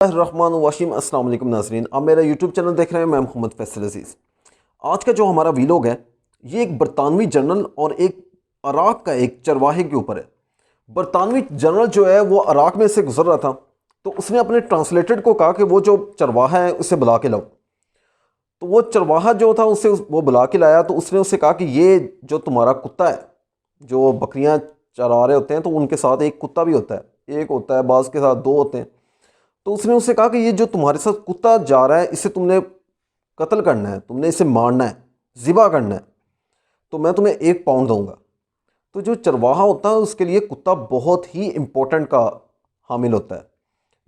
रहमानुर्रहीम। अस्सलाम वालेकुम नाज़रीन, आप मेरा यूट्यूब चैनल देख रहे हैं। मैं मोहम्मद फैसल अजीज़। आज का जो हमारा वीलॉग है ये एक बरतानवी जनरल और एक अराक का एक चरवाहे के ऊपर है। बरतानवी जनरल जो है वो अराक में से गुजर रहा था, तो उसने अपने ट्रांसलेटेड को कहा कि वो जो चरवाहा है उसे बुला के लाओ। तो वो चरवाहा जो था उसे वो बुला के लाया। तो उसने उससे कहा कि ये जो तुम्हारा कुत्ता है, जो बकरियां चरा रहे होते हैं तो उनके साथ एक कुत्ता भी होता है, एक होता है, बाज़ के साथ दो होते हैं। तो उसने उससे कहा कि ये जो तुम्हारे साथ कुत्ता जा रहा है इसे तुमने कत्ल करना है, तुमने इसे मारना है, ज़िबा करना है, तो मैं तुम्हें 1 पाउंड दूंगा। तो जो चरवाहा होता है उसके लिए कुत्ता बहुत ही इम्पोर्टेंट का हामिल होता है।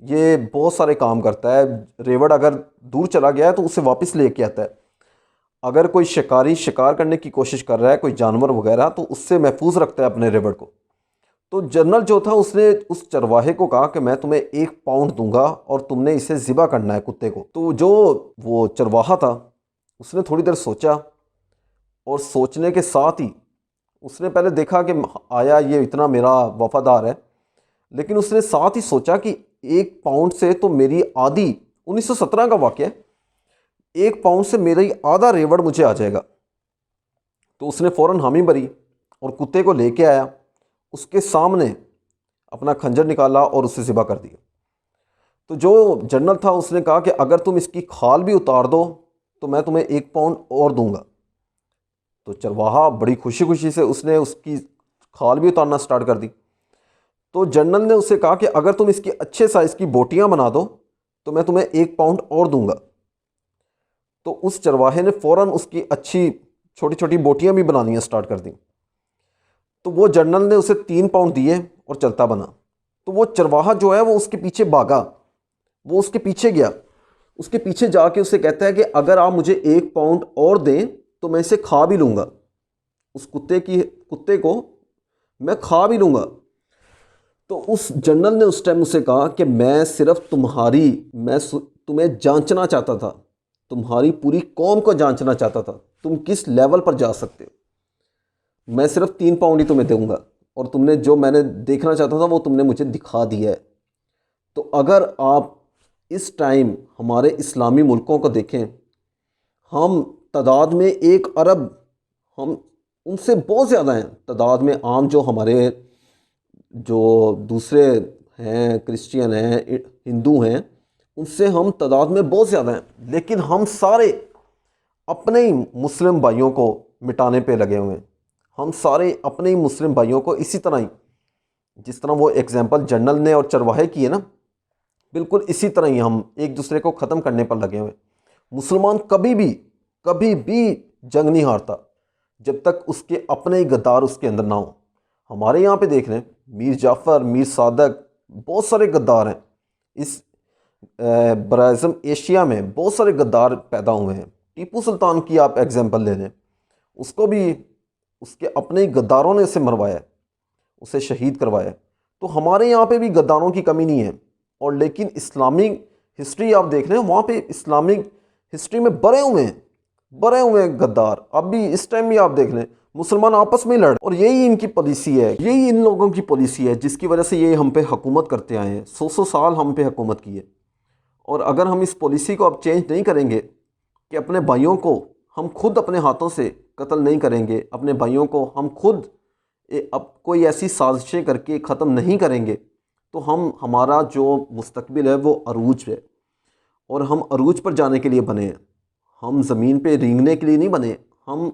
ये बहुत सारे काम करता है। रेवड़ अगर दूर चला गया है तो उसे वापस लेके आता है। अगर कोई शिकारी शिकार करने की कोशिश कर रहा है, कोई जानवर वगैरह, तो उससे महफूज रखता है अपने रेवड़ को। तो जनरल जो था उसने उस चरवाहे को कहा कि मैं तुम्हें 1 पाउंड दूंगा और तुमने इसे ज़िबा करना है कुत्ते को। तो जो वो चरवाहा था उसने थोड़ी देर सोचा, और सोचने के साथ ही उसने पहले देखा कि आया ये इतना मेरा वफादार है, लेकिन उसने साथ ही सोचा कि 1 पाउंड से तो मेरी आधी, 1917 का वाक़या है, 1 पाउंड से मेरी आधा रेवड़ मुझे आ जाएगा। तो उसने फ़ौरन हामी भरी और कुत्ते को लेके आया, उसके सामने अपना खंजर निकाला और उसे ज़िबा कर दिया। तो जो जनरल था उसने कहा कि अगर तुम इसकी खाल भी उतार दो तो मैं तुम्हें 1 पाउंड और दूंगा। तो चरवाहा बड़ी खुशी खुशी से उसने उसकी खाल भी उतारना स्टार्ट कर दी। तो जनरल ने उससे कहा कि अगर तुम इसकी अच्छे साइज़ की बोटियां बना दो तो मैं तुम्हें 1 पाउंड और दूंगा। तो उस चरवाहे ने फ़ौरन उसकी अच्छी छोटी छोटी बोटियां भी बनानी स्टार्ट कर दी। तो वो जनरल ने उसे 3 पाउंड दिए और चलता बना। तो वो चरवाहा जो है वो उसके पीछे भागा, वो उसके पीछे गया। उसके पीछे जाके उसे कहता है कि अगर आप मुझे 1 पाउंड और दें तो मैं इसे खा भी लूँगा, उस कुत्ते को मैं खा भी लूँगा। तो उस जनरल ने उस टाइम उसे कहा कि मैं सिर्फ तुम्हें जांचना चाहता था, तुम्हारी पूरी कौम को जांचना चाहता था, तुम किस लेवल पर जा सकते हो। मैं सिर्फ 3 पाउंड ही तुम्हें दूंगा और तुमने जो मैंने देखना चाहता था वो तुमने मुझे दिखा दिया है। तो अगर आप इस टाइम हमारे इस्लामी मुल्कों को देखें, हम तादाद में 1 अरब, हम उनसे बहुत ज़्यादा हैं तादाद में। आम जो हमारे जो दूसरे हैं, क्रिश्चियन हैं, हिंदू हैं, उनसे हम तादाद में बहुत ज़्यादा हैं, लेकिन हम सारे अपने ही मुस्लिम भाइयों को मिटाने पे लगे हुए हैं। हम सारे अपने ही मुस्लिम भाइयों को इसी तरह ही, जिस तरह वो एग्जाम्पल जनरल ने और चरवाहे की है ना, बिल्कुल इसी तरह ही हम एक दूसरे को ख़त्म करने पर लगे हुए हैं। मुसलमान कभी भी जंग नहीं हारता जब तक उसके अपने ही गद्दार उसके अंदर ना हो। हमारे यहाँ पे देख रहे हैं, मीर जाफ़र, मीर सादक, बहुत सारे गद्दार हैं। इस बराज़म एशिया में बहुत सारे गद्दार पैदा हुए हैं। टीपू सुल्तान की आप एग्जाम्पल ले लें, उसको भी उसके अपने ही गद्दारों ने उसे मरवाया, उसे शहीद करवाया। तो हमारे यहाँ पे भी गद्दारों की कमी नहीं है। और लेकिन इस्लामिक हिस्ट्री आप देख रहे हैं, वहाँ पे इस्लामिक हिस्ट्री में बड़े हुए हैं गद्दार। अब भी इस टाइम भी आप देख लें, मुसलमान आपस में लड़, और यही इनकी पॉलिसी है, यही इन लोगों की पॉलिसी है जिसकी वजह से ये हम पे हुकूमत करते आए हैं। 100 साल हम पे हुकूमत की है। और अगर हम इस पॉलिसी को अब चेंज नहीं करेंगे कि अपने भाइयों को हम खुद अपने हाथों से कत्ल नहीं करेंगे, अपने भाइयों को हम खुद अब कोई ऐसी साजिशें करके ख़त्म नहीं करेंगे, तो हमारा जो मुस्तकबिल है वो अरूज है। और हम अरूज पर जाने के लिए बने हैं, हम ज़मीन पे रेंगने के लिए नहीं बने। हम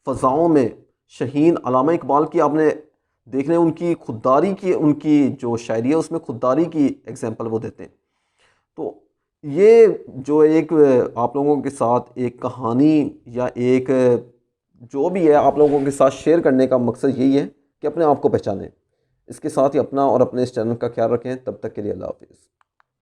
फ़ज़ाओं में शहीन अल्लामा इकबाल की आपने देख रहे हैं, उनकी खुददारी की, उनकी जो शायरी है उसमें खुददारी की एग्जांपल वो देते हैं। तो ये जो एक आप लोगों के साथ एक कहानी या एक जो भी है आप लोगों के साथ शेयर करने का मकसद यही है कि अपने आप को पहचानें। इसके साथ ही अपना और अपने इस चैनल का ख्याल रखें। तब तक के लिए अल्लाह हाफ़िज़।